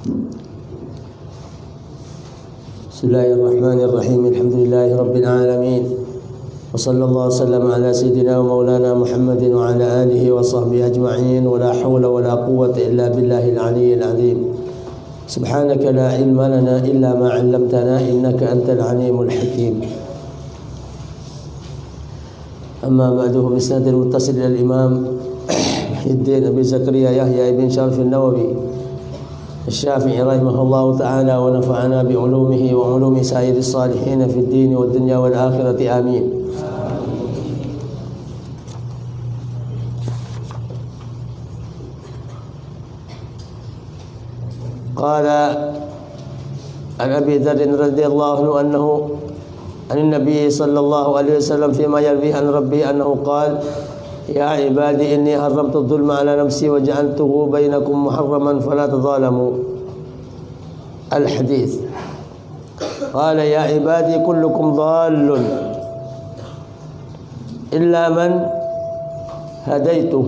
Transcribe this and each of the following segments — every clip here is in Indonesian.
Bismillahirrahmanirrahim. Alhamdulillahi rabbil alamin. Wa sallallahu wasallam ala sayyidina wa maulana Muhammadin wa ala alihi wa sahbihi ajma'in. Wa la hawla wa la quwwata illa billahil aliyyil azim. Subhanaka la ilma lana illa ma 'allamtana innaka antal alimul hakim. Amma ba'du, bisnad al-muttasil ila al-imam Muhyiddin Abi Zakaria Yahya ibn Sharaf an-Nawawi الشافعي رحمه الله تعالى ونفعنا بعلومه وعلوم سائر الصالحين في الدين والدنيا والآخرة آمين. قال عن أبي ذر رضي الله عنه أنه عن النبي صلى الله عليه وسلم فيما يرويه عن ربه أنه قال: يا عبادي إني حرمت الظلم على نفسي وجعلته بينكم محرما فلا تظالموا. الحديث. قال: يا عبادي كلكم ضال إلا من هديته.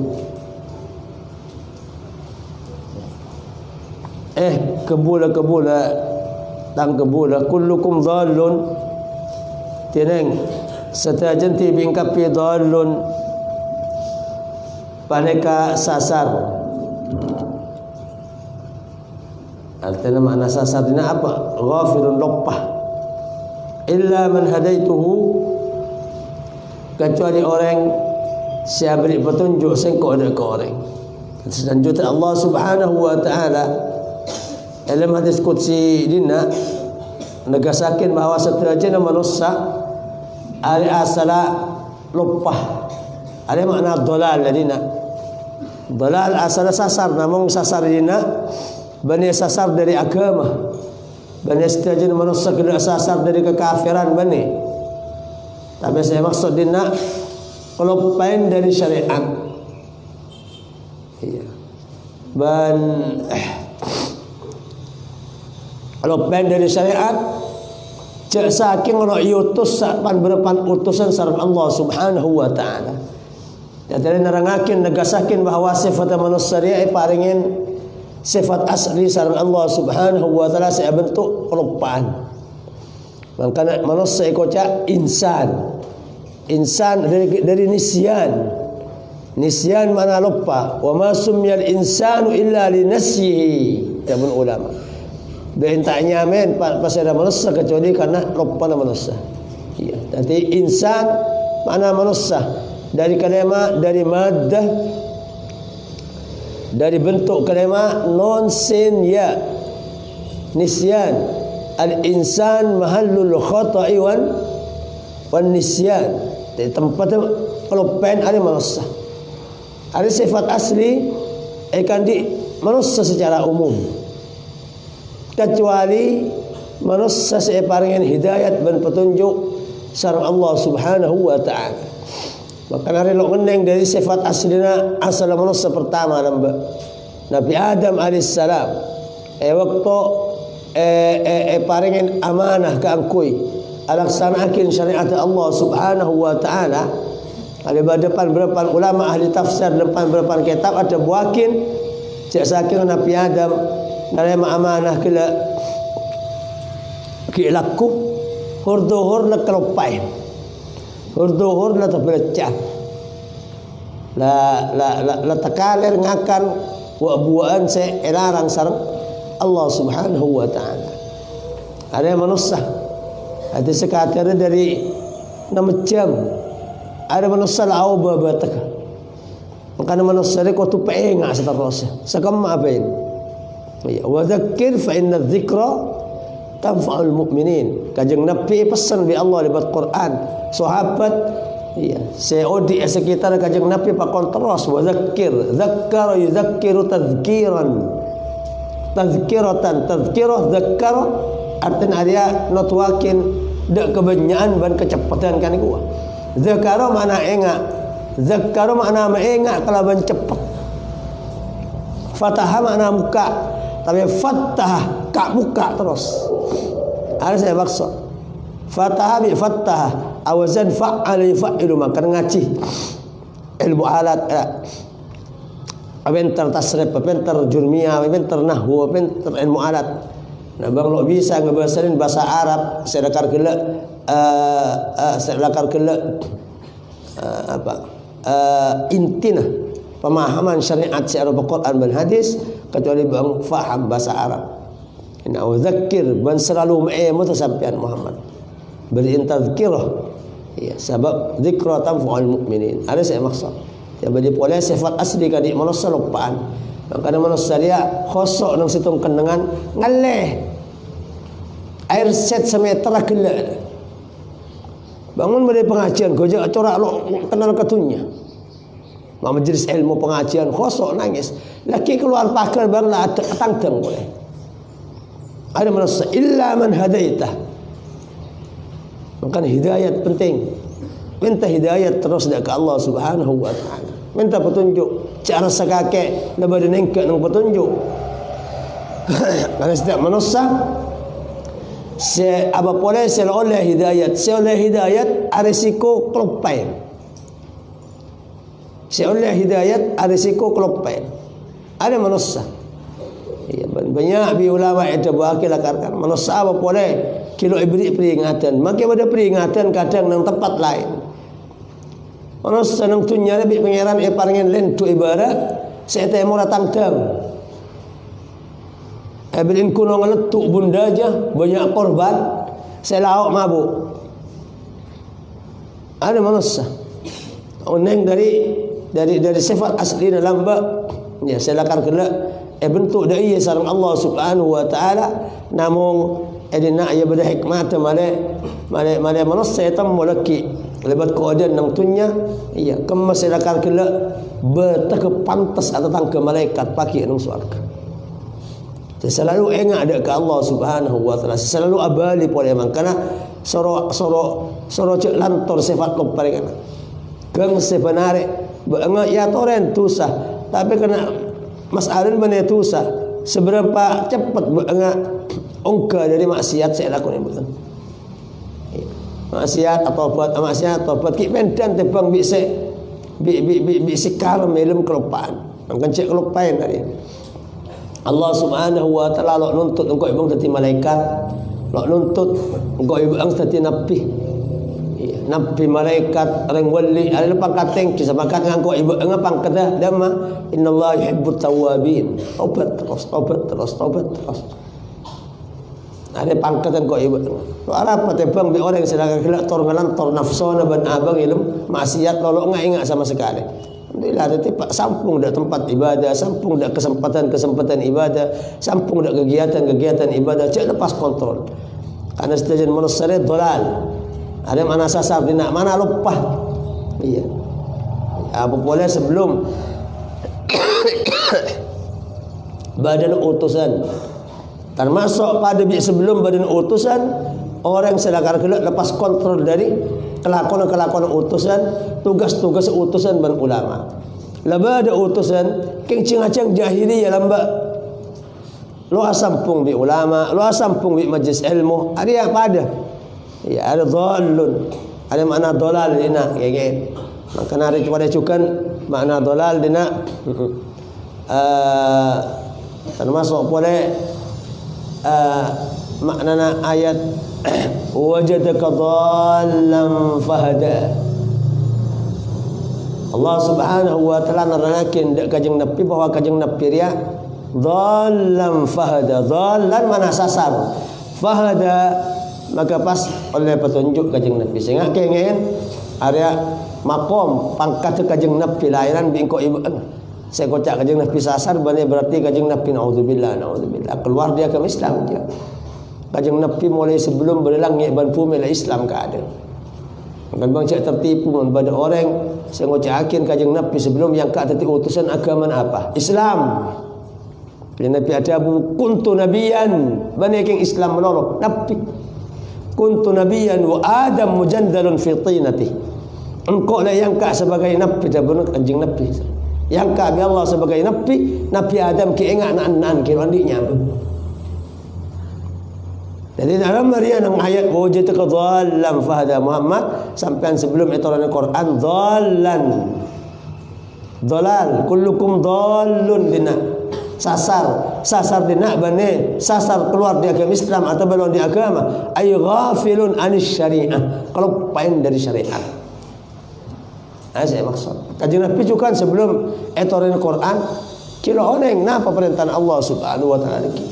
Kebula tang kebula kullukum dhallun tineng setajan ti bingkapi dhallun paneka sasar. Artinya makna sasar dina apa? Ghafirun lupa. Illa man hadaituhu, kecuali orang saya beri petunjuk sengkok ada ke orang. Selanjutnya Allah Subhanahu wa taala dalam hadis qudsi dina negasakeun bahwa seterajana manusia ari asala lupa. Ada makna dolal dina. Dolal asal sasar, namun sasar dina bani sasar dari agama. Bani setajin manusia kena sasar dari kekafiran bani. Tapi saya maksud dina kelupain dari syariat. Iya. Kelupain dari syariat. Cek saking ono yutus sapan berepan utusan sareng Allah Subhanahu wa taala. Jadi nerangakin negasakin bahwa sifat manusia dia paringin sifat asli sareng Allah Subhanahu wa taala saya bentuk kelupaan. Makanya manusia ikoca insan. Insan dari nisyan. Nisyan mana lupa. Wa ma sumiyal insanu illa li nasyihi. Jamun ulama. Bentanya men pas ada manusia kecuali karena lupa manusia. Iya. Jadi insan mana manusia. Dari kalimat, dari maddah, dari bentuk kalimat non sin ya nisyan. Al-insan mahallul khata'i wan nisyan. Di tempat kelupaan ada manusia. Ada sifat asli akan di manusia secara umum. Kecuali manusia separingan hidayat dan petunjuk sareng Allah Subhanahu wa taala. Maka nari lo ngendeng dari sifat aslina asal manusia pertama Nabi Adam alaihissalam. Waktu paringin amanah ke angkui alaksanakin syariat Allah Subhanahu wa taala. Ada depan berapa ulama ahli tafsir depan berapa kitab ada buakin cek saking Nabi Adam narema amanah kila kilaku hurduhur nak kelupain. Hurduhur la terbelecah la tekalir ngakan wa buaan se elarang sareng Allah Subhanahu wa taala. Ada manusia ada sekatir dari 6 jam. Ada manusia lau babataka. Makanya manusia ni ko tu paenga seterusnya. Sakam apain? Ya, wa dzakir fa inna dzikra tanfa'ul mu'minin. Kanjeng Nabi pesan bi Allah lewat Quran. Sahabat iya, seodi sekitar kanjeng Nabi pakon terus wa dzakir. Dzakkara yudzakiru tadzkiran. Tadzkiratan, tadzkirah dzakkara artinya dia notwakin dak kebenyaan ban kecepatan kan gua. Zakara makna enga. Zakkara makna menga kalaban cepat. Fataha makna muka. Tapi fattah ka muka terus. Ada saya maksud. Fataha bi fattah awazan fa'al yaf'ilu maka ngaji ilmu alat Pinter tasrif, pinter jurmiyah, pinter nahwu, pinter ilmu alat. Nah, bang lo bisa ngebahasain bahasa Arab, sedakar gelak intina pemahaman syariat secara Quran dan hadis, kecuali bang faham bahasa Arab. Inna udzakir ban selalu mutasampian Muhammad. Beri tazkirah. Ya, sebab zikra tanfa'ul mu'minin. Ada saya maksud. Ya bagi boleh sifat asli kadi manusia lupaan. Makanya manusia dia khosok nang situng kendengan ngaleh. Air set semeter gelak. Bangun dari pengajian gojek corak lo kenal ketunya. Majelis ilmu pengajian khosok nangis. Laki keluar pagar bang lah tangteng boleh. Ada manusia illa man hadaitah. Maka hidayat penting. Minta hidayat terus dari Allah Subhanahu wa taala. Minta petunjuk cara sakake lebih nengke nang petunjuk. Karena setiap manusia apa boleh oleh hidayat arisiko kelupain. Oleh hidayat arisiko kelupain. Ada manusia. Ya, banyak bi ulama itu bahkan lakarkan manusia apa boleh kilo ibri peringatan. Maka pada peringatan kadang nang tempat lain. Manusia nang tunya lebih pangeran paringen lentu ibarat saya temu datang dam. Abin kuno ngeletuk bunda aja banyak korban saya lauk mabuk. Ada manusia oneng dari sifat asli dalam bab ya saya lakar kelak bentuk dai sareng Allah Subhanahu wa taala namun edina ya beda hikmat male manusia tamu laki lebat kodan nang tunya iya kemas saya lakar kelak betake pantas atau tangke malaikat pagi nang surga. Selalu ingat ada ke Allah Subhanahu wa taala. Selalu abali boleh man karena soro cek lantor sifat keparingan. Kang sebenarnya beunga ya toren tusah tapi kena masalah bane tusah seberapa cepat beunga ongka dari maksiat saya lakukan betul. Maksiat atau buat ki pendan tebang bisa kalem ilmu kelupaan. Angkan cek kelupaan tadi. Allah Subhanahu wa taala lo nuntut engkau ibang dadi malaikat, lo nuntut engkau ibang dadi nabi. Iya, nabi malaikat orang wali ada pangkateng kisah pangkat engkau ibang pangkat dama innallaha yuhibbut tawwabin. Tobat terus. Ada pangkat engkau ibang. Lo arep tebang di orang sedang gelak tor ngalantor nafsona ban abang ilmu maksiat lo enggak ingat sama sekali. Alhamdulillah ada tempat sampung dak tempat ibadah, sampung dak kesempatan ibadah, sampung dak kegiatan ibadah, cek lepas kontrol. Karena sejajan manusia dolal. Ada mana sasar dina mana lupa. Iya. Apa boleh sebelum badan utusan. Termasuk pada sebelum badan utusan orang sedekah lepas kontrol dari kelakuan utusan, tugas-tugas utusan ban ulama. Laba ada utusan kencing acang jahiliyah lamba. Lo asampung bi ulama, lo asampung bi majlis ilmu. Ada apa ada? Ya ada dhallun. Ada makna dolal dina ya. Maka nari pada cukan makna dolal dina termasuk boleh makna ayat wajadaka dhallan fahada. Allah Subhanahu wa taala nerangkeun dak kajeng Nabi bahwa kajeng Nabi ria dhallan fahada. Dhallan mana sasar. Fahada maka pas oleh petunjuk kajeng Nabi. Sehingga kengen area makom pangkat kajeng Nabi lahiran bi engko ibu. Saya kocak kajeng Nabi sasar berarti kajeng Nabi naudzubillah keluar dia ke Islam dia. Kajeng Nabi mulai sebelum berlangit ban bumi lah Islam ka ada. Maka bang cak tertipu pada orang saya ngocakin kajeng Nabi sebelum yang ka tadi utusan agama apa? Islam. Bila Nabi ada kuntu nabiyan banyak yang Islam menolong Nabi. Kuntu nabiyan wa Adam mujandalun fi tinati. Engkau lah yang ka sebagai Nabi dah benar kajeng Nabi. Yang ka Allah sebagai Nabi, Nabi Adam ki ingat anak-anak ki mandinya. Jadi dalam Maria nang ayat wajadaka dhallan fahada Muhammad sampai sebelum itu dalam Quran dhallan Dalal, kullukum dallun dina. Sasar dina bane, sasar keluar di agama Islam atau belum di agama, ay ghafilun anis syariah. Kalau pain dari syariat. Saya maksud. Kajian Nabi juga kan sebelum etorin Quran, kilo oneng napa perintah Allah Subhanahu wa taala niki.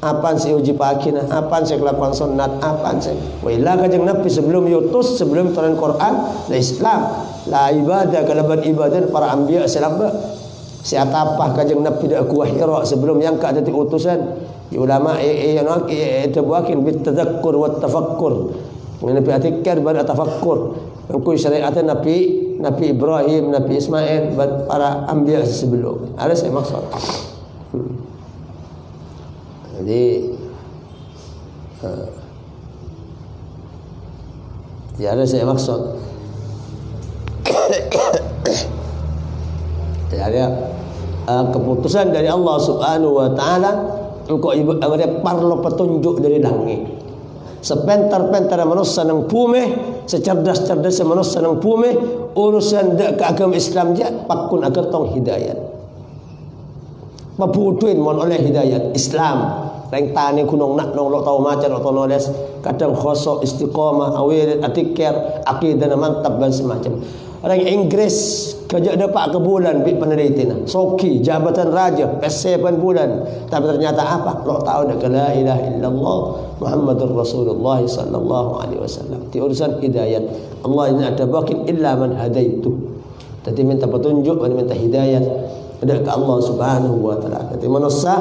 Apaan sih uji pakina, apaan sih kelakuan sunat, apaan sih. Wailah kajian Nabi sebelum yutus, sebelum etorin Quran, la Islam, la ibadah, kalaban ibadah para anbiya selamba. Siapa kajeng Nabi dak kuah Hira sebelum yang ka dadi utusan ulama tabuakin bit tadhakkur wat tafakkur Nabi atikar ban tafakkur ku syariat Nabi Ibrahim, Nabi Ismail dan para anbiya sebelum. Ada saya maksud. Jadi ada saya maksud. Ada keputusan dari Allah Subhanahu wa taala engkau ada parlo petunjuk dari langit. Sepentar-pentar manusia nang bumi, secerdas-cerdas manusia nang bumi, urusan dak ke agama Islam je pakun agar tong hidayat. Mabutuin mon oleh hidayat Islam. Reng tani kunong nak nong lo tau macan lo tau noles kadang khosok istiqomah awir atikir akidah mantap dan semacam. Orang Inggris kerja dapat ke bulan bit penelitian soki jabatan raja pesepan bulan tapi ternyata apa lo tahu dak la ilaha illallah Muhammadur Rasulullah sallallahu alaihi wasallam di urusan hidayat Allah ini ada bakin illa man hadaitu. Jadi minta petunjuk dan minta hidayat dak ke Allah Subhanahu wa taala. Jadi manusia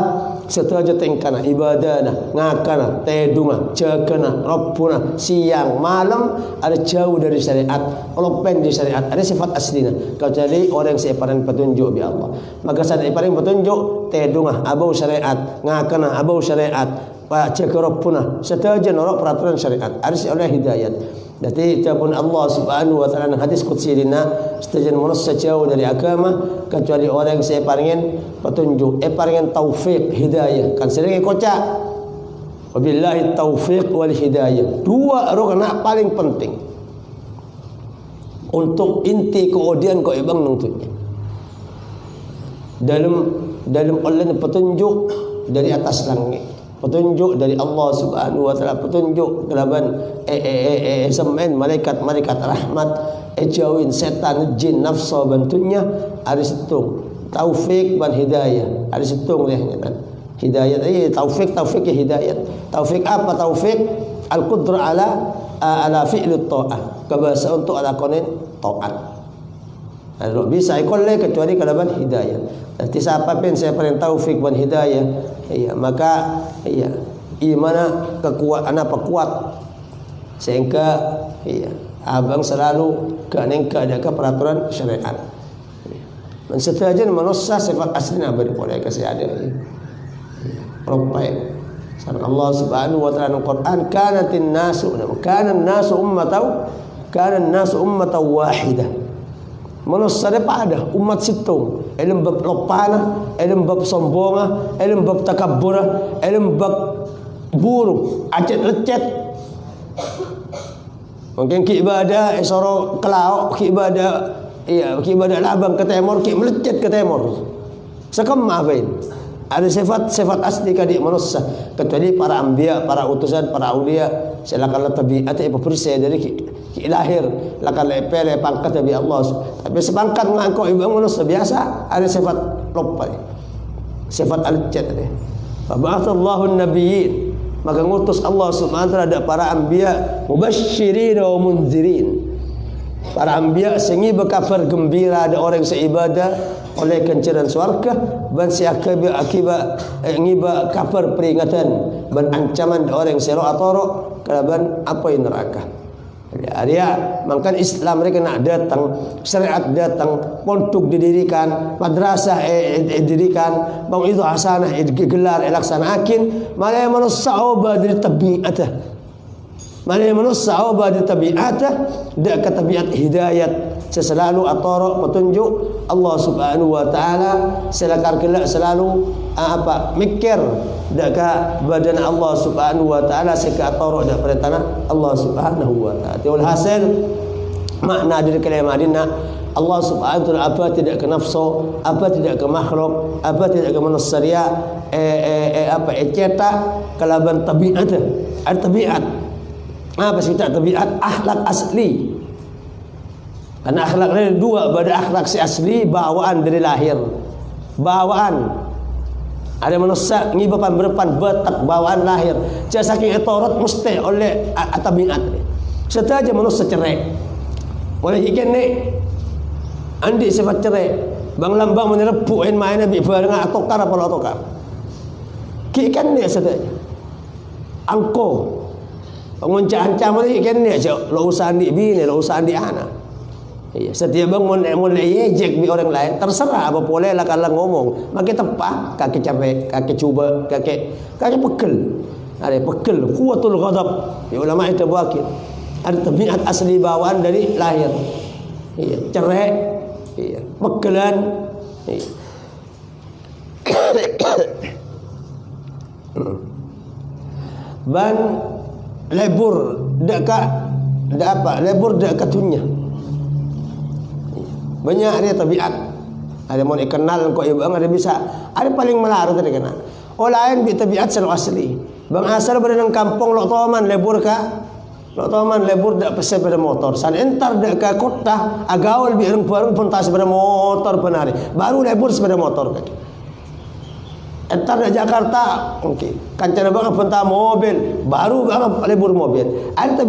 setaja tengkana ibadana ngakana tedunga cekana rabbuna siang malam ada jauh dari syariat lopen di syariat ada sifat aslinya kecuali orang yang paling petunjuk bi Allah maka saat paling petunjuk tedunga abau syariat ngakana abau syariat pak cek rabbuna setaja norok peraturan syariat ada si oleh hidayat. Jadi pun Allah Subhanahu wa taala hadis qudsi dina setaja manusia jauh dari agama kecuali orang yang saya paringin petunjuk paringin taufik hidayah kan sering kocak wabillahi taufiq wal hidayah dua rukun paling penting untuk inti kemudian kau ibang nuntutnya dalam oleh petunjuk dari atas langit petunjuk dari Allah Subhanahu wa taala petunjuk kelaban semen malaikat rahmat jauhin setan jin nafsu bantunya ada situng taufik dan hidayah ada situng dia hidayat taufik hidayat taufik apa taufik al-qudrah ala fi'li ta'ah kebasa untuk lakonin taat kalau bisa ikoleh kecuali kalaban hidayah. Nanti siapa pun saya paling taufik dan hidayah iya maka iya imana kekuatan apa kuat sehingga iya abang selalu kaneng ada ke peraturan syariat dan setajan manusia sifat aslinya berboleh kasih ada propai sareng Allah Subhanahu wa taala Al-Qur'an kana an-nasu ummatan wahidah manusia pada umat situng ilm bab lopana ilm bab sombonga ilm bab takabbura ilm bab buruk acet lecet mungkin ki ibadah soro kelau ki ibadah labang ke timur ki melecet ke timur sekemah bain ada sifat asli kadi manusia kecuali para anbiya para utusan para aulia silakan tabiat bersih dari ki lahir lakan lepele pangkat dari Allah tapi sepangkat ngangkau ibu manusia biasa ada sifat lupa sifat al-jad fa ba'atsallahu an-nabiyyin maka ngutus Allah Subhanahu wa taala ada para anbiya mubasysyirin wa mundzirin para anbiya sengi berkabar gembira ada orang seibadah oleh kencaran surga dan si akibat ngiba kabar peringatan dan ancaman orang sero atoro kalaban apa yang neraka dia mangkan Islam mereka nak datang syariat datang pondok didirikan madrasah didirikan bang itu hasanah gelar laksanakin malah manusia ubah dari tabiatah malah manusia ubah dari tabiatah dak ke tabiat hidayat selalu atoro petunjuk Allah Subhanahu wa taala selalu apa mikir dak ka badan Allah Subhanahu wa taala seka atoro dak perintah Allah Subhanahu wa taala. Tiul hasil makna dari kalimah dina Allah Subhanahu wa taala apa tidak ke nafsu, apa tidak ke makhluk, apa tidak ke manusia, apa cetak kalaban tabiat. Ada tabiat. Apa sih tabiat? Akhlak asli. Karena akhlak ada dua, pada akhlak si asli bawaan dari lahir. Bawaan. Ada manusia ngibapan berpan betak bawaan lahir. Jasa saking etorot mesti oleh tabiat. Setaja manusia cerai. Oleh ikan ni andi sifat cerai. Bang lambang menerepu main nabi bareng atokar apa atokar. Ki ikan ni setaja. Angko. Penguncang-ancam lagi ikan ni aja. Lo usah andi bini, lo usah andi anak. Iya, setiap bang mulai ejek di orang lain, terserah apa boleh lah kalau ngomong. Makin tepat, kaki capek, kaki cuba, kaki pekel. Ada pekel, kuatul ghadab. Ya ulama itu wakil. Ada tabiat asli bawaan dari lahir. Iya, cerai, iya, pekelan. Iya. Ban lebur dekat apa? Lebur dekat katunya. Banyak dia tabiat. Ada mau dikenal kok ibu ada bisa. Ada paling melarut tadi kenal. Oh lain bi tabiat selalu asli. Bang asal berada di kampung lok toman lebur ka. Lok toman lebur dak pese pada motor. San entar dak ka kota agaul bi orang bareng pun tas pada motor penari. Baru lebur sepeda motor kaki. Entar dak Jakarta, okey. Kancana bang penta mobil, baru bang lebur mobil. Ada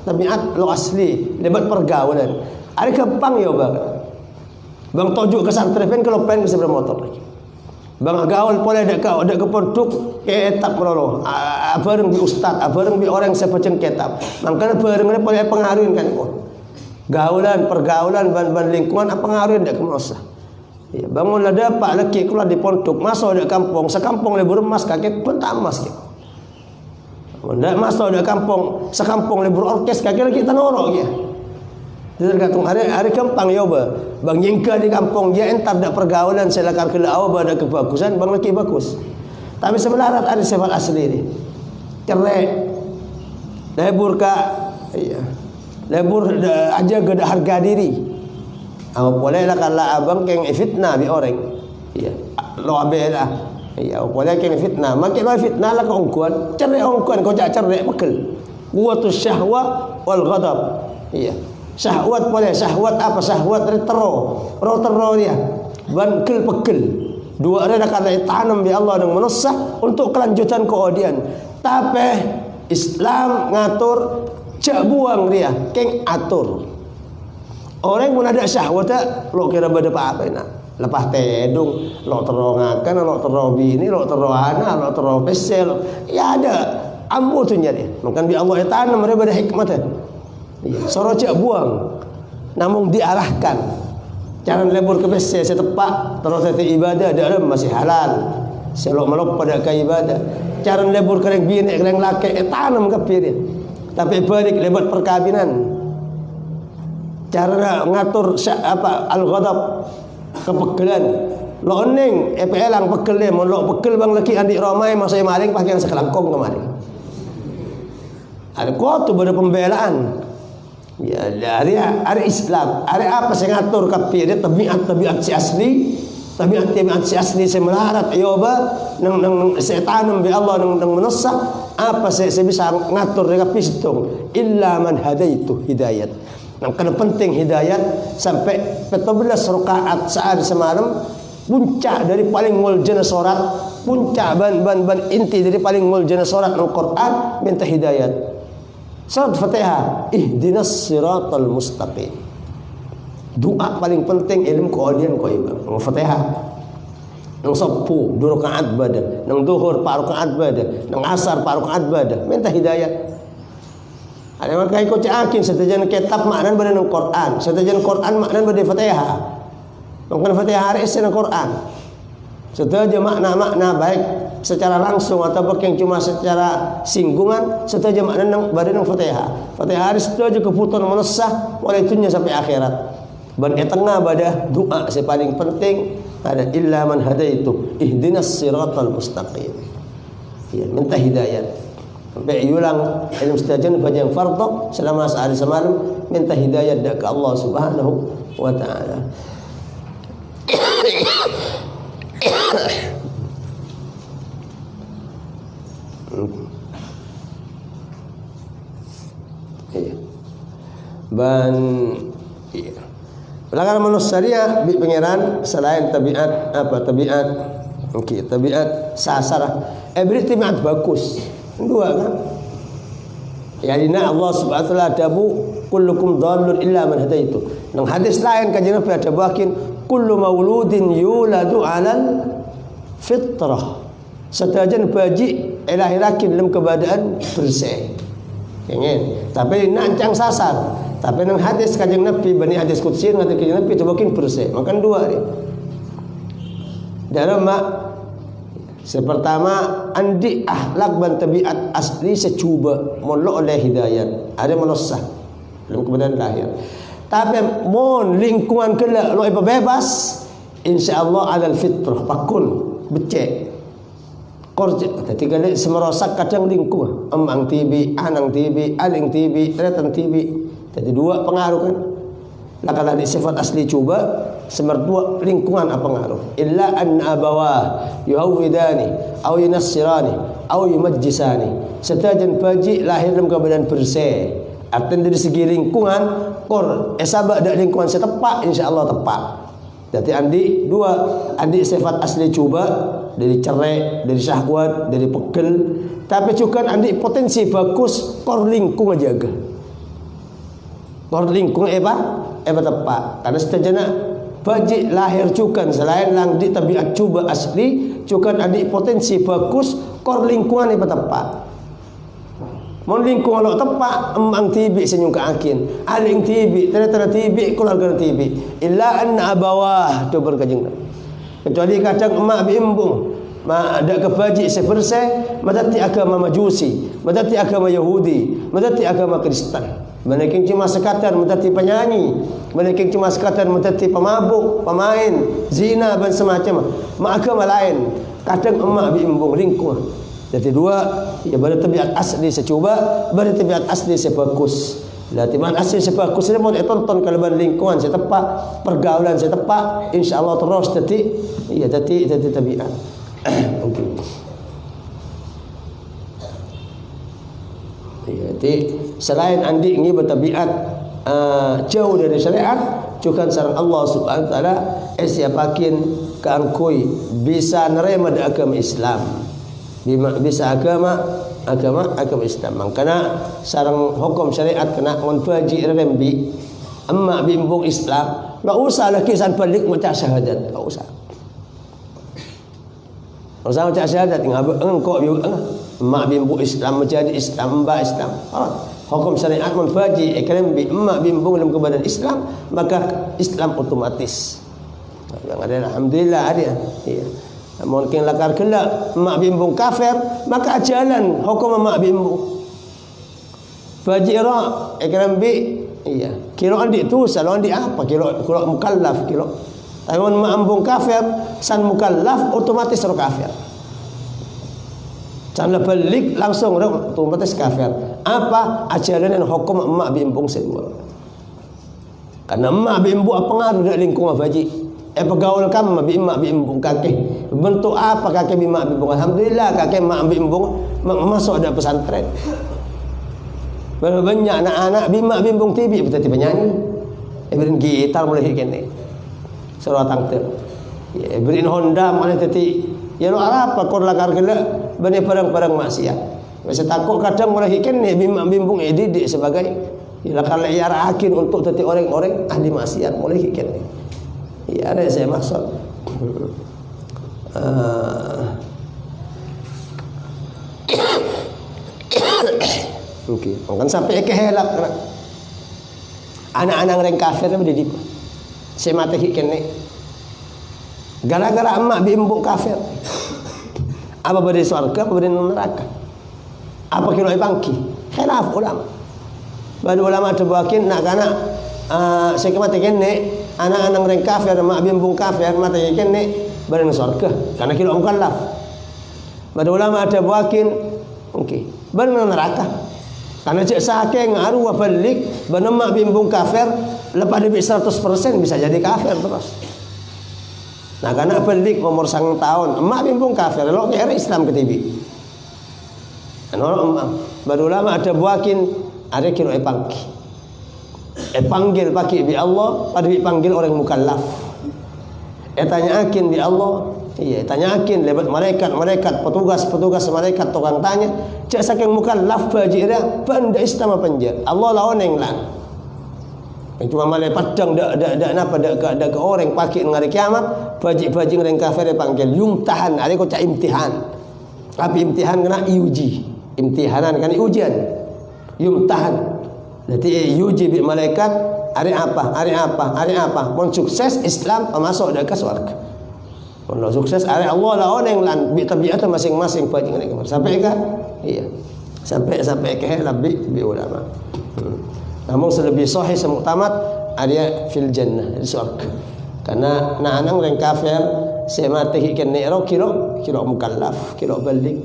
tabiat lo asli, lebat pergaulan. Ada kepang ya bang. Bang tojuk ke santrepen kalau pengen bisa bermotor lagi. Bang gaul boleh dak ke pondok ke etap melolo. Bareng bi ustaz, bareng bi orang sepacen kitab. Mangkana bareng ni boleh pengaruhin kan ko. Gaulan, pergaulan ban lingkungan apa pengaruhin dak ke masa. Ya, bangun ada pak laki keluar di pondok, masuk dak kampung, sekampung lebur emas kaki pun tak emas ke. Ndak masuk dak kampung, sekampung lebur orkes kaki lagi tanorok ya. Tergantung hari kampung ya bang jengka di kampung dia entar dak pergaulan silakan ke lawa pada kebagusan bang laki bagus. Tapi sebenarnya ada sifat asli ni. Cerai, lebur ka, iya, lebur aja gada harga diri. Boleh lah kalau abang keng fitnah bi orang, iya, lo abe lah, iya, boleh keng fitnah. Makin lo fitnah lah kau ongkuan, cerai ongkuan kau cak cerai bekel. Kuatus syahwat wal ghadab, iya. Syahwat boleh, syahwat apa? Syahwat dari teror dia. Ban pekel. Dua ada kata tanam bi Allah dan manusia untuk kelanjutan keodian. Tapi Islam ngatur cak buang dia, keng atur. Orang pun ada syahwat lo kira beda apa nak? Lepas tedung, lo terongakan, lo terobi ini, lo terohana, lo teropesel. Ya ada ambu tu nyari. Mungkin bi Allah tanam dia beda hikmat. Ya, sorocak buang, namun diarahkan. Jangan lebur ke besi setepak terus itu ibadah dalam masih halal. Selok melok pada ke ibadah. Jangan lebur kereng bini kereng laki tanam ke piring. Tapi balik lebat perkawinan. Cara ngatur apa al-ghadab kepekelan. Lo oning epelang pekel dia, mon lo pekel bang laki andi ramai masa maling pakai yang sekelangkong kemarin. Ada kuat pada pembelaan. Ya dari Islam, ada apa saya ngatur kapi dia tabiat si asli, tabiat si asli saya melarat ayoba nang saya tanam bi Allah nang manusia apa saya bisa ngatur dengan pistung illa man hadaitu hidayat. Yang kena penting hidayat sampai 14 rakaat saat semalam puncak dari paling muljana sorat, puncak ban inti dari paling muljana sorat Al-Qur'an minta hidayat. Surat Fatihah, ihdinas siratal mustaqim. Doa paling penting ilmu keodian kau ibu. Nang Fatihah, nang sapu 2 rakaat badan, nang duhur 4 rakaat badan, nang asar 4 rakaat badan. Minta hidayah. Ada orang kaya kau cakin setajan kitab maknan pada nang Quran, setajan Quran maknan pada Fatihah. Mungkin Fatihah hari isi nang Quran. Setajan makna baik secara langsung atau yang cuma secara singgungan setaja makna nang badan nang Fatihah. Fatihah hari setaja keputusan manusia mulai itunya sampai akhirat. Ban tengah pada doa yang paling penting ada illa man hadaitu ihdinas siratal mustaqim. Ya, minta hidayah. Sampai ulang ilmu setajan baca yang fardhu selama sehari semalam minta hidayah dari Allah Subhanahu wa ta'ala. Iya. Ban iya. Pelanggaran manusia bi pangeran selain tabiat tabiat tabiat sasar berarti tabiat bagus. Dua kan? Ya dina Allah Subhanahu wa taala dabu kullukum dhallun illa man hadaitu. Nang hadis lain kanjeng Nabi ada bakin kullu mauludin yuladu 'alal fitrah. Setajan baji lahirakin dalam keadaan bersih. Kengen. Tapi nancang sasar. Tapi nang hadis kanjeng Nabi bani hadis qudsi ngata kanjeng Nabi cobakin bersih. Makan dua ni. Dalam sepertama andi akhlak dan tabiat asli secuba molok oleh hidayat. Ada menosah dalam keadaan lahir. Tapi mon lingkungan kelak lo bebas insyaallah alal fitrah pakun becek. Korje ketika dia semerosak kadang lingkungan emang tibi anang tibi aling tibi retan tibi jadi dua pengaruh kan lah kalau di sifat asli coba semerdua lingkungan apa pengaruh illa an abawah yuhawidani au yunassirani au yumajjisani setajan baji lahir dalam keadaan bersih artinya dari segi lingkungan kor esaba ada lingkungan setepak insyaallah tepat jadi andi dua andi sifat asli coba dari cerai, dari syahwat, dari pegel. Tapi juga andi potensi bagus kor lingkung jaga. Kor lingkung apa tepat. Karena setajana baji lahir juga selain lang di tabiat coba asli juga andi potensi bagus kor lingkungan apa tepat. Mon lingkung kalau tepat emang tibi senyum ke akin. Aling tibi, ternyata tibi keluarga tibi. Illa anna abawah tu berkajeng. Kecuali kadang emak bimbung ada kebaji sebersih madati agama majusi madati agama Yahudi madati agama Kristen mereka cuma sekadar madati penyanyi mereka cuma sekadar madati pemabuk pemain zina dan semacam agama lain kadang emak bimbung lingkungan jadi dua ya pada tabiat asli secoba pada tabiat asli sebagus lah timan asli sebagus ini mau tonton kelebihan lingkungan saya tepat pergaulan saya tepat insyaallah terus jadi iya jadi tabiat okey. Jadi selain andi ini bertabiat jauh dari syariat juga sareng Allah Subhanahu wa taala siapakin keangkui bisa nerima agama Islam bisa agama Islam makanya sareng hukum syariat kena menbaji rembi amma bimbung Islam enggak usah lagi san balik macam syahadat enggak usah macam syahadat engkau emak bimbu Islam menjadi Islam mbak Islam hukum syariat menbaji rembi emak bimbung dalam keadaan Islam maka Islam otomatis yang ada alhamdulillah ada ya mungkin lakar kelak emak bimbung kafir maka jalan hukum emak bimbung baji ra rembi iya kira andi tu salon andi apa kira mukallaf kira tapi emak bimbung kafir san mukallaf otomatis ro kafir Jangan balik langsung otomatis kafir. Apa ajaran dan hukum emak bimbung semua. Karena emak bimbung apa pengaruh dari lingkungan baji. Pegaul kamu emak bimbung kakek. Bentuk apa kakek emak bimbung? Alhamdulillah kakek emak bimbung masuk ada pesantren. Banyak anak-anak emak bimbung TV berarti penyanyi. Berin gitar mulai kene. Surah tangte. Berin Honda mulai tadi. Ya lo apa kor lakar gila bani barang-barang maksiat. Masa takut kadang mulai hiken ni bimbung didik sebagai lakar layar akin untuk tadi orang-orang ahli maksiat mulai hiken ni. Ya ada saya maksud. Okey, kan sampai ke helak anak-anak orang kafir mendidik. Saya mati hiken ni. Gara-gara emak bimbung kafir. Apa beri surga, apa beri neraka? Apa kira bangki? Khilaf ulama. Baru ulama terbakin nak kana saya kematikan ni anak-anak orang kafir emak bimbung kafir mata yakin ni beri surga karena kira mukallaf. Baru ulama ada bakin okey, beri neraka. Karena cek saking ngaruh wa balik benemak bimbung kafir lepas dia 100% bisa jadi kafir terus. Nah karena balik umur 9 tahun emak bimbung kafir lo kira Islam ketibi. Anu baru lama ada buakin ada kira panggil pakai bi Allah pada dipanggil orang mukallaf. Tanya akin bi Allah. Iya, tanya akin lebat malaikat petugas malaikat tukang tanya cak saking mukallaf baji dia benda Islam penjat Allah lawan yang lang cuma malai padang dak napa dak ke orang pakai ngari kiamat baji orang kafir dipanggil yumtahan ada kok cak imtihan tapi imtihan kena uji imtihanan kan ujian yumtahan jadi uji bi malaikat hari apa pun sukses Islam masuk dak ke surga. Kalau sukses Allah lawan yang lan bi tabiat masing-masing pajing mereka sampai ke iya sampai ke lebih bi ulama. Namun selebih sahih semuktamad ada fil jannah di surga. Karena anang orang kafir semati kan niro kira mukallaf kira balik.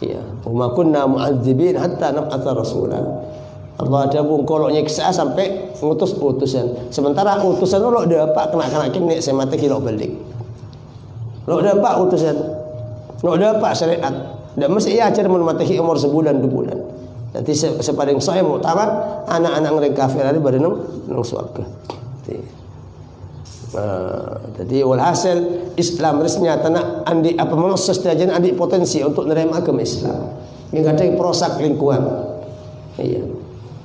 Iya, wa kunna mu'adzibin hatta nab'atha rasulan. Allah ada bung kalau nyiksa sampai ngutus utusan. Sementara utusan lo dapat kena kini semati kira balik. Lo dapat utusan, lo dapat syariat. Dan mesti ia ajar menmatihi umur sebulan 2 bulan. Jadi sepaling saya muktamad anak-anak orang kafir ada pada nang surga. Jadi walhasil Islam resminya tanah andi apa manusia setajan andi potensi untuk menerima agama Islam. Yang kadang perosak lingkungan. Iya.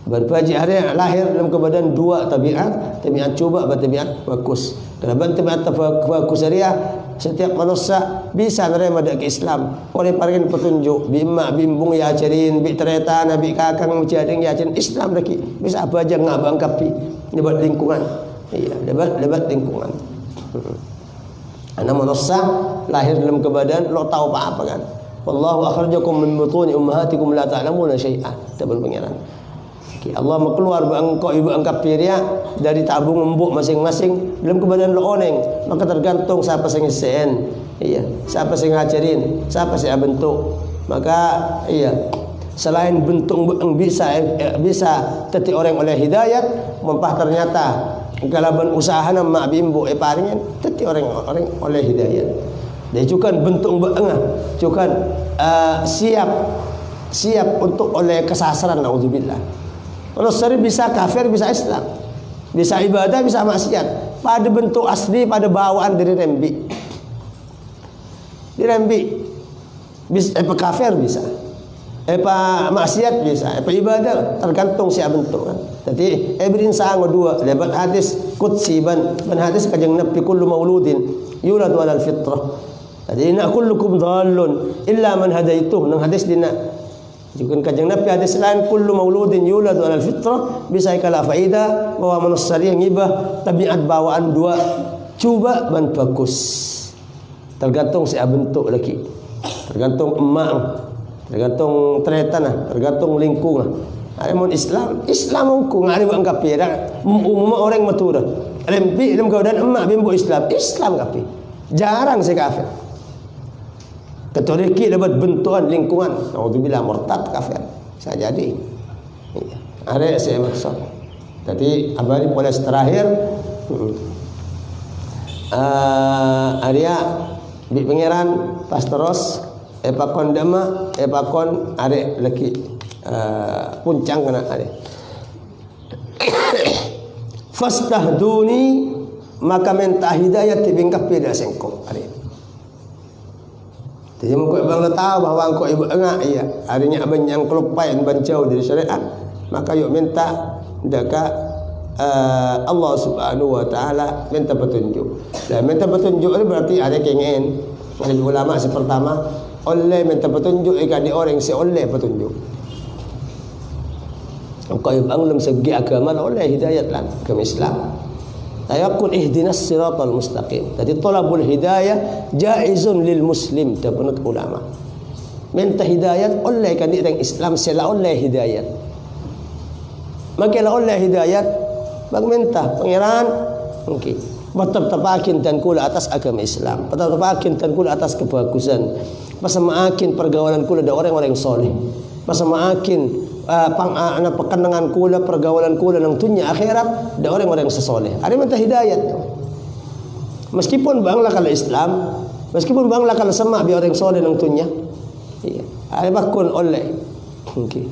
Berbaji hari lahir dalam keadaan 2 tabiat coba tabiat bagus. Kenapa tabiat bagus dia setiap manusia bisa menerima dak Islam oleh paling petunjuk bima bimbung ya ajarin bi tereta nabi kakang menjading ya ajarin Islam lagi bisa apa aja ngabang kapi debat lingkungan iya debat lingkungan anak manusia lahir dalam keadaan lo tahu apa kan wallahu akhrajakum min butuni ummahatikum la ta'lamuna syai'an tabun pengiran Allah mengeluar engkau ibu angkat piria dari tabung embuk masing-masing dalam keadaan lo oneng maka tergantung siapa sing sen iya siapa sing ngajarin siapa sing bentuk maka iya selain bentuk bisa teti orang oleh hidayat mempah ternyata kalaban usaha nama bimbo paringen teti orang oleh hidayat dia juga bentuk engah juga siap untuk oleh kesasaran naudzubillah. Kalau sering bisa kafir, bisa Islam, bisa ibadah, bisa maksiat. Pada bentuk asli, pada bawaan dari rembi, bisa kafir bisa, maksiat bisa, ibadah tergantung siapa bentuk kan. Jadi ibrin sango 2 lebat hadis qudsi ban hadis kajeng nabi kullu mauludin yuladu alal fitrah. Jadi inna kullukum dhallun illa man hadaituh nang hadis dina juga kajang Nabi hadis lain kullu mauludin yuladu alal fitrah bisa kala faida bahwa manusia yang ngibah tabiat bawaan 2 coba ban bagus tergantung si bentuk lagi tergantung emak tergantung tretan tergantung lingkungan ada mun Islam hukum ada bang kafir umum orang matura lempi dalam keadaan emak bimbo Islam kapi jarang si kafir kecuali kita dapat bentuan lingkungan naudzubillah murtad kafir saya jadi iya. Ada saya maksud jadi abadi polis terakhir area di pangeran pas terus epakon dama epakon are leki puncang kena are fastahduni maka minta hidayah tibingkap beda sengkong are. Jadi mengko bang tahu bahwa engkau ibu engak iya harinya abang yang kelupain bancau dari syariat maka yuk minta daka Allah Subhanahu wa taala minta petunjuk. Dan minta petunjuk ini berarti ada keinginan dari ulama si pertama oleh minta petunjuk ikan di orang si oleh petunjuk. Engkau ibu dalam segi agama oleh hidayat lan agama Islam. Ayakun ihdinas siratal mustaqim. Jadi talabul hidayah jaizun lil muslim dapat ulama. Minta hidayat oleh kan di orang Islam sila oleh hidayat. Maka oleh hidayat bang minta pangeran mungkin tetap-tepakin dan kula atas agama Islam. Tetap-tepakin dan kula atas kebagusan. Pasamakin pergaulan kula ada orang-orang soleh. Pasamakin pekenangan kula, pergaulan kula nang dunia akhirat da orang-orang sesoleh. Ada minta hidayat. Meskipun bangla kalau Islam, meskipun bangla kalau semak bi orang soleh nang dunia. Iya. Ada bakun oleh. Okey.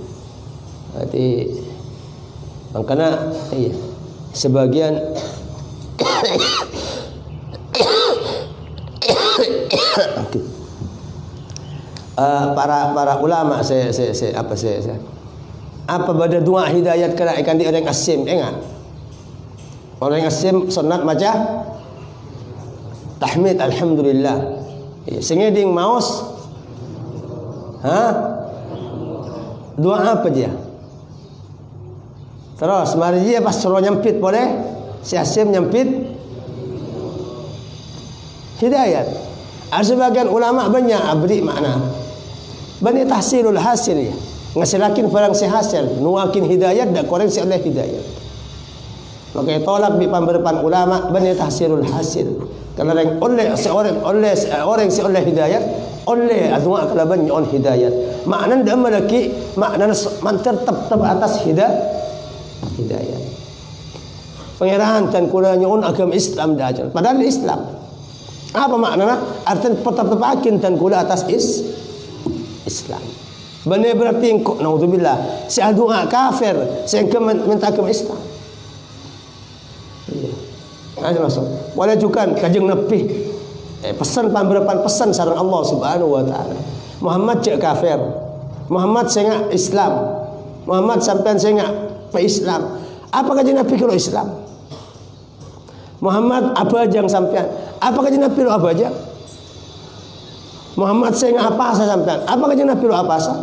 Jadi makanya iya sebagian para ulama apa pada doa hidayat kena ikan di orang asim enggak orang asim sunat baca tahmid alhamdulillah sengeding maus doa apa dia terus mari dia pas suruh nyempit boleh si asim nyempit hidayat. Ada sebagian ulama banyak beri makna bani tahsilul hasil ya. Ngasilakin barang si hasil nuakin hidayat dak koreng si oleh hidayat. Maka tolak di pamberpan ulama bani tahsilul hasil. Kalau oleh orang si oleh hidayat oleh adwa kala banyak on hidayat. Makna dak malaki makna man tetap atas hidayat. Pangeran dan kula nyuun agama Islam dah. Padahal Islam. Apa maknanya? Artinya tetap-tepakin dan kula atas Islam. Benar berarti engkau naudzubillah si doa kafir, si engkau minta agama Islam. Iya. Ada maksud. Boleh juga kajeng nepi. Pesan pamberapan pesan sareng Allah Subhanahu wa taala. Muhammad cek kafir. Muhammad sengak Islam. Muhammad sampean sengak pe Islam. Apa kajeng Nabi kalau Islam? Muhammad apa aja yang sampean? Apa kajeng Nabi lo apa aja? Muhammad sengak apa asa sampean? Apa kajeng Nabi lo apa asa?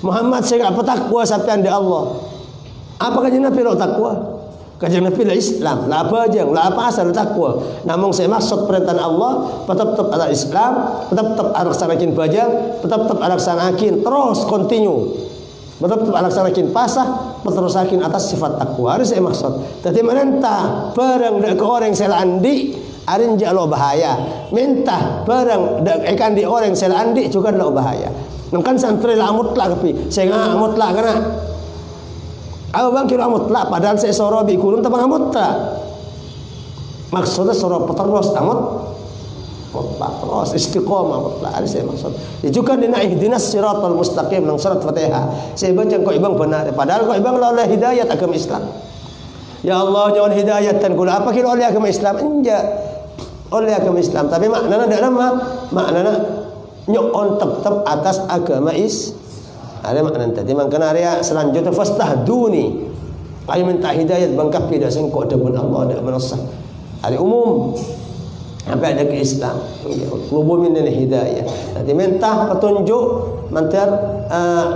Muhammad sengak apa takwa sampean di Allah? Apa kajeng Nabi lo takwa? Kajeng Nabi lah Islam, lah apa aja, lah apa asa takwa. Namun saya maksud perintah Allah, tetap ada Islam, tetap laksanakin bajang, tetap laksanakin terus continue. Tetap laksanakin pasah, terus atas sifat takwa. Harus saya maksud. Tadi merentah barang dak ke orang selandi, arin jalo bahaya. Minta barang dak ikan di orang selandi juga lo bahaya. Nangkan santri lah mutlak tapi saya nggak mutlak karena aku bang kira mutlak padahal saya soro bi kurun tapi mutlak. Maksudnya soro terus amat mutlak terus istiqomah mutlak ada saya maksud. Juga dina ihdinas siratal mustaqim nang surat Fatihah. Saya baca kok ibang benar padahal kok ibang oleh hidayat agama Islam. Ya Allah jangan hidayat dan kula apa kira oleh agama Islam enggak oleh agama Islam tapi maknanya ada nama maknanya nyon tetap atas agama ada makna tadi makna area selanjutnya fastahduni ayo minta hidayat bangkap tidak sengkok depan Allah ada menasah hari umum sampai ada ke Islam lubumin dan hidayah nanti minta petunjuk mantar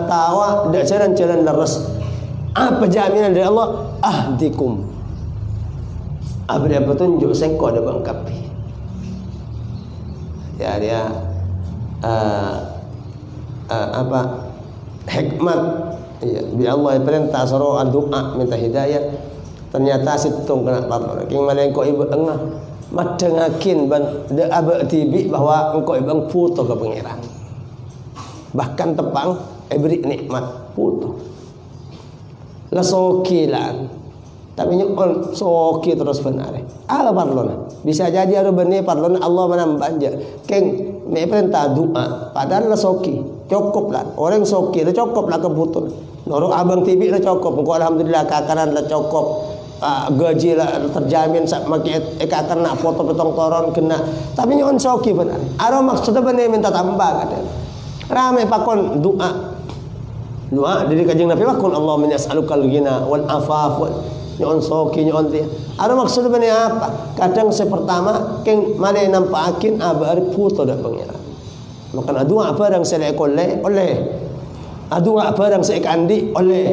tawa dak jalan-jalan leres apa jaminan dari Allah ahdikum abri petunjuk sengkok ada bangkap ya dia apa hikmat ya bi Allah perintah suruh doa minta hidayah ternyata situng kena patron king malengko ibu engah madengakin ban de aba tibi bahwa engkau ibang puto ke pangeran bahkan tepang beri nikmat puto lasokilan tapi nyukon soki terus benar ala parlona bisa jadi ada benih parlona Allah menambah keng me perintah doa padahal lasoki cukup lah orang soki lah cukup lah kebutuhan norok abang tibi lah cukup engkau alhamdulillah kakanan lah cukup gaji lah terjamin makin akan nak foto petong toron kena tapi nyukon soki benar ada maksudnya benih minta tambah kadang ramai pakon doa dari kanjeng Nabi wakun Allah min yas'alukal ghina wal afaf nyon soki nyon dia ada maksud benih apa kadang sepertama keng male nampakin abar puto dak pangeran maka adua barang sele oleh adua barang se kandi oleh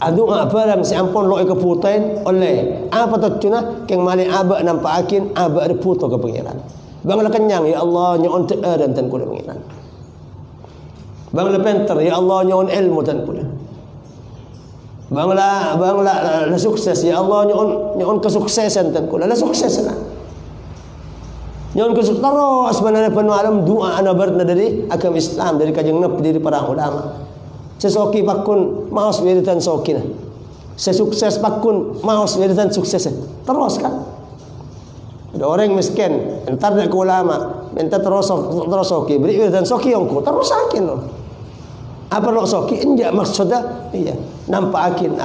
adua barang se ampun lo ke puten oleh apa tocuna keng male aba nampakin abar puto ke pangeran bangla kenyang ya Allah nyon dan tan kula pangeran bangla penter ya Allah nyon ilmu tan kula bangla la sukses ya Allah nyon kesuksesan tan kula la sukses lah nyon kesukses terus sebenarnya penuh alam doa ana barna dari agama Islam dari kanjeng Nabi dari para ulama Sesoki pakun maos wiridan sokin. Sesukses pakun maos wiridan sukses. Terus kan. Ada orang miskin, entar dak ke ulama, minta terus soki, beri wiridan soki ongko, terus akin loh. Apa lo soki? Enggak maksudnya, iya. Nampakin,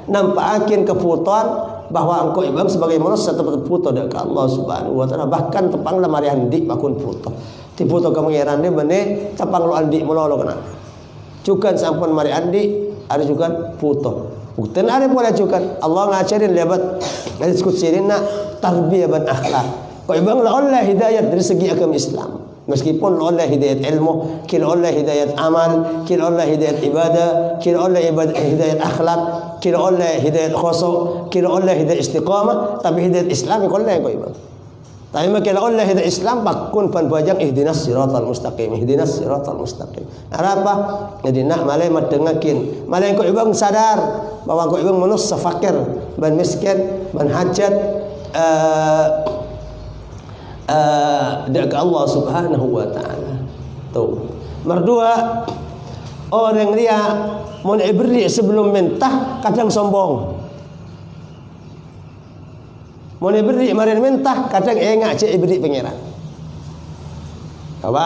nampakin keputuan bahwa engkau ibang sebagai manusia tetap puto dak ke Allah Subhanahu wa taala. Bahkan tepang lamari andi pakun puto. Ti puto ka pangeran de bene tepang lo andi melolo kena. Cukan sampun mari andi ada juga puto. Bukten ada boleh juga Allah ngajarin lebat diskusirin nak tarbiyah dan akhlak. Kau ibang la oleh hidayat dari segi agama Islam. Meskipun la oleh hidayat ilmu, kira oleh hidayat amal, kira oleh hidayat ibadah, kira oleh hidayat akhlak, kira oleh hidayat khusuk, kira oleh hidayat istiqamah, tapi hidayat Islam kau oleh kau ibang. Tapi makin Allah hidayah Islam pakun pan bajang ihdinas siratal mustaqim, ihdinas siratal mustaqim. Apa? Jadi nak malai madengakin, malai kau ibang sadar bahwa kau ibang manusia fakir, ban miskin, ban hajat, dekat Allah Subhanahu wa taala. Tuh. Merdua orang dia mau beri sebelum minta kadang sombong. Mau diberi marin mentah kadang engak cek diberi pangeran. Apa?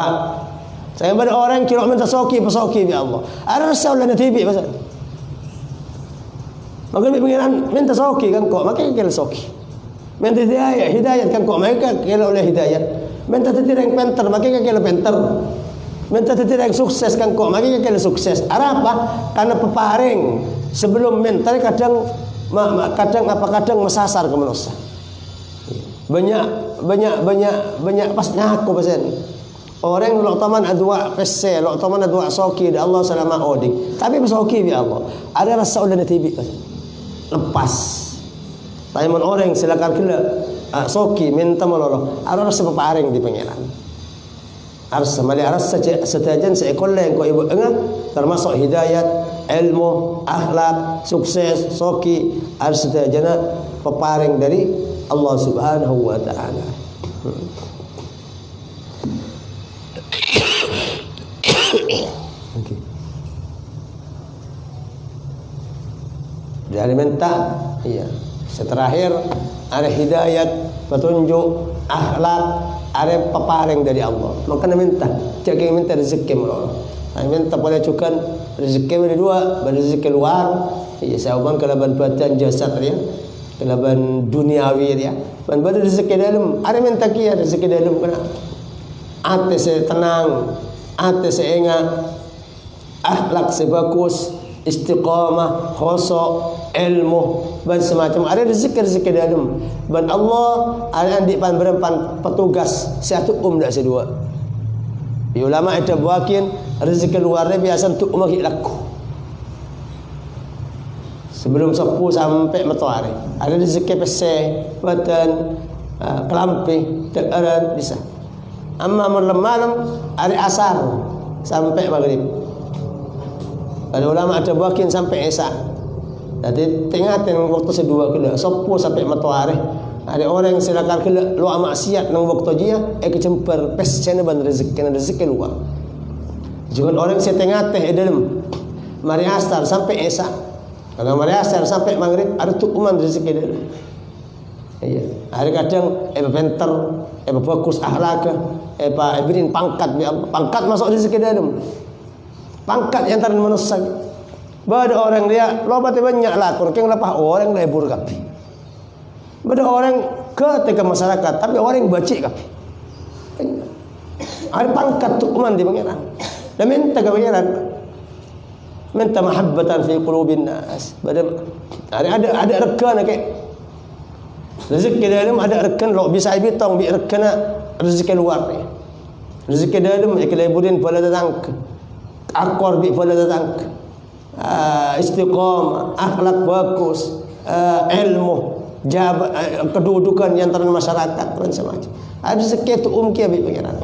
Saya pada orang kira minta soki pesoki bi Allah. Ada rasa ulah natibi pasal. Maka pangeran minta soki kan kok maka kira soki. Minta hidayah kan kok maka kira oleh hidayah. Minta titireng penter maka kira penter. Minta titireng sukses kan kok maka kira sukses. Apa? Karena peparing sebelum minta kadang kadang mesasar ke manusia. Banyak pas ngaku pasen. Orang lo taman adwa pesse, lo taman adwa soki da Allah selama odik. Tapi soki bi Allah. Ada rasa ulah natibi pasen. Lepas. Tapi orang silakan kila soki minta melolo. Ada rasa peparing di pangeran. Harus mali rasa setajan seekor leng ko ibu enggak termasuk hidayat, ilmu, akhlak, sukses, soki harus setajana peparing dari Allah Subhanahu wa taala. Okay. Dari minta, iya. Terakhir ada hidayat, petunjuk, akhlak, ada peparing dari Allah. Maka minta, jangan minta rezeki melalui. Minta boleh cukan rezeki ada dua, rezeki luar. Iya, sahabat kelaban badan jasad ya. Kelaban duniawi dia. Man pada rezeki dalam, ada minta kia rezeki dalam kena. Ate se tenang, ate se enga, akhlak se bagus, istiqamah, khusuk, ilmu, dan semacam. Ada rezeki dalam. Dan Allah ada andi pan berempan petugas satu dak sedua. Ulama ada buakin rezeki luarnya biasa untuk umat laku. Sebelum sepuh sampai matahari ada rezeki pese badan kelampi ada bisa. Amma malam ada asar sampai maghrib. Ada ulama ada bakin sampai isya. Jadi tengah waktu sedua kena sepuh sampai matahari. Ada orang silakan kena lu maksiat nang waktu dia kecemper pesene ban rezeki luar. Juga orang setengah teh dalam mari asar sampai isya. Kalau mari asar sampai maghrib ada tukuman rezeki dia. Iya. Ada kadang penter, bagus akhlak, beriin pangkat bi Allah. Pangkat masuk rezeki dia. Pangkat yang antara manusia. Ada orang dia lobat banyak lakon, keng lapah orang lebur kapi. Ada orang ketika masyarakat, tapi orang bacik kapi. Ada pangkat tukuman di pangeran. Dan minta ke pangeran. Minta mahabbatan fi qulubin nas. Ada rekan kayak rezeki dalam ada rekan lo bisa bitong bi rekan rezeki luar ni. Rezeki dalam ikleburin pada datang akor bi pada datang istiqamah, akhlak bagus, ilmu, kedudukan yang antara masyarakat dan semacam. Ada rezeki tu kia bi pangeran.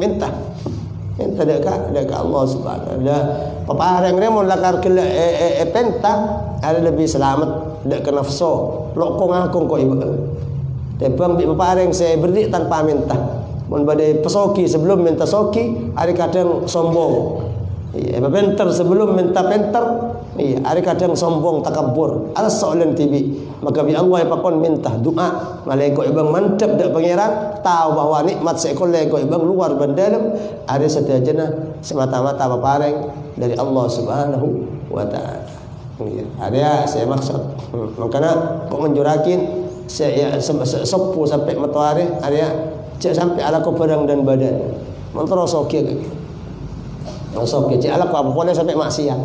Minta dekat Allah Subhanahu wa taala. Paparang remo lakar kela penta ada lebih selamat dak ke nafsu. Lok kong akong ko ibu. Tepang bi paparang saya beri tanpa minta. Mun badai pesoki sebelum minta soki, ada kadang sombong. Iya, penter sebelum minta penter, iya, ada kadang sombong takabur, ada soalan tibi, maka bi Allah pakon minta doa, malaikat ibang mantap dak pangeran, tahu bahwa nikmat seekor lego ibang luar bandalam, ada setajana semata-mata papareng dari Allah Subhanahu wa taala. Iya, ada saya maksud, makanya kok menjurakin saya sepu sampai matahari, ada cek sampai ala ko pedang dan badan, mentero sokia. Masuk ke ala apa boleh sampai maksiat.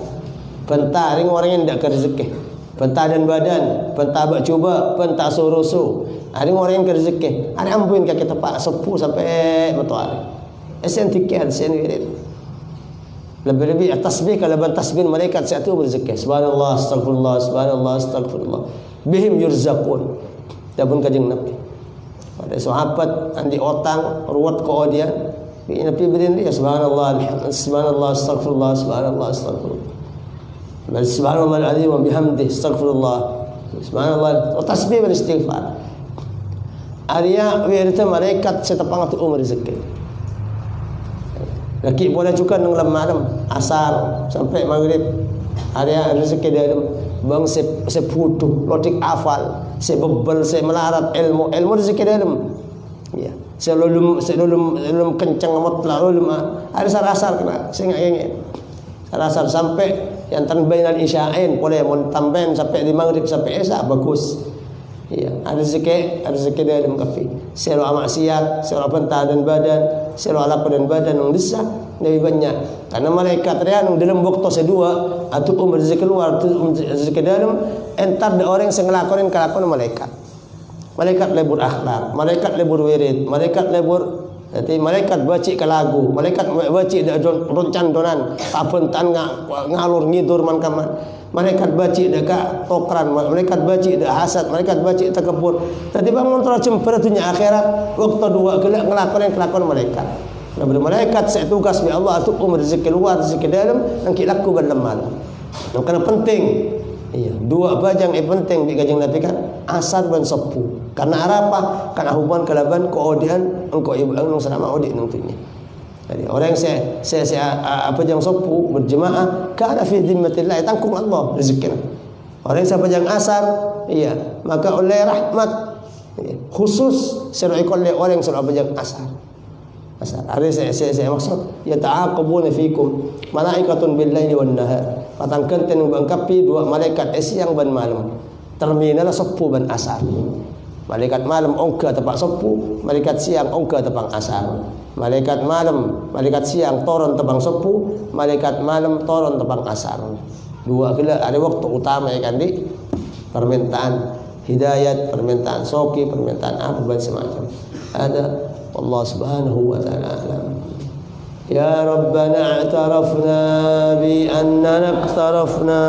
Bentar ring orang yang tidak rezeki. Bentar dan badan, bentar bak cuba, bentar surusu. Ada orang yang rezeki. Ada ampuin kaki tepak sepuh sampai matahari. Esen tiket sen wirid. Lebih-lebih tasbih kalau ban tasbih malaikat satu berzikir. Subhanallah, astagfirullah, subhanallah, astagfirullah. Bihim yurzaqun. Dabun kajeng Nabi. Ada sahabat andi otang ruwat ko dia. Nabi berin dia subhanallah, subhanallah, astagfirullah, subhanallah, astagfirullah. Subhanallah al-azim wa bihamdih, astagfirullah. Subhanallah, tasbih dan istighfar. Arya wirita malaikat setapang tu rezeki. Laki boleh juga nang malam asar sampai maghrib. Arya rezeki dalam bang seputu, lotik afal, sebebel, melarat ilmu rezeki dalam. Ya. Selulum kencang amat lalu ada sarasar kena saya ngengin sarasar sampai yang tanbainal isya'in boleh mau tambahin sampai di maghrib sampai isya bagus. Iya, ada rezeki dalam kafi. Selo maksiat, selo pentah dan badan, selo alap dan badan yang desa lebih banyak. Karena malaikat rian dalam waktu sedua atau rezeki keluar rezeki dalam entar ada orang yang ngelakonin kelakuan malaikat. Malaikat lebur akhlak, malaikat lebur wirid, malaikat lebur jadi malaikat baca ke lagu, malaikat baca dak roncan donan, papuntan ngalur ngidur man kaman. Malaikat baca dak tokran, malaikat baca dak hasad, malaikat baca takabur. Tadi bangun terus cemperatunya akhirat, waktu dua kelak ngelakonin kelakuan malaikat. Nah, malaikat saya tugas bi Allah untuk rezeki luar, rezeki dalam yang kita lakukan dalam malam. Nah, karena penting. Iya, dua bajang penting bi kajeng Nabi kan asar dan sepuh. Karena apa? Karena hubungan kelaban keodian engkau ibu nang selama odi nang tunya. Jadi orang yang saya apa jang sepuh berjemaah kana fi dhimmatillah tangkung Allah rezeki. Orang yang jang asar iya, maka oleh rahmat iya, khusus serai oleh orang yang selalu jang asar. Asar. Ada saya maksud ya ta'aqabuna fikum malaikatun bil laili wan nahar. Patangkan tenung bangkapi dua malaikat siang dan malam. Terminal sepuh dan asar. Malaikat malam ongga tepak sepuh, malaikat siang ongga tepang asar. Malaikat malam, malaikat siang toron tepang sepuh, malaikat malam toron tepang asar. Dua kila ada waktu utama ya kan di permintaan hidayat, permintaan soki, permintaan apa dan semacam. Ada Allah Subhanahu wa taala. Ya Rabbana a'tarafna bi annana iqtarafna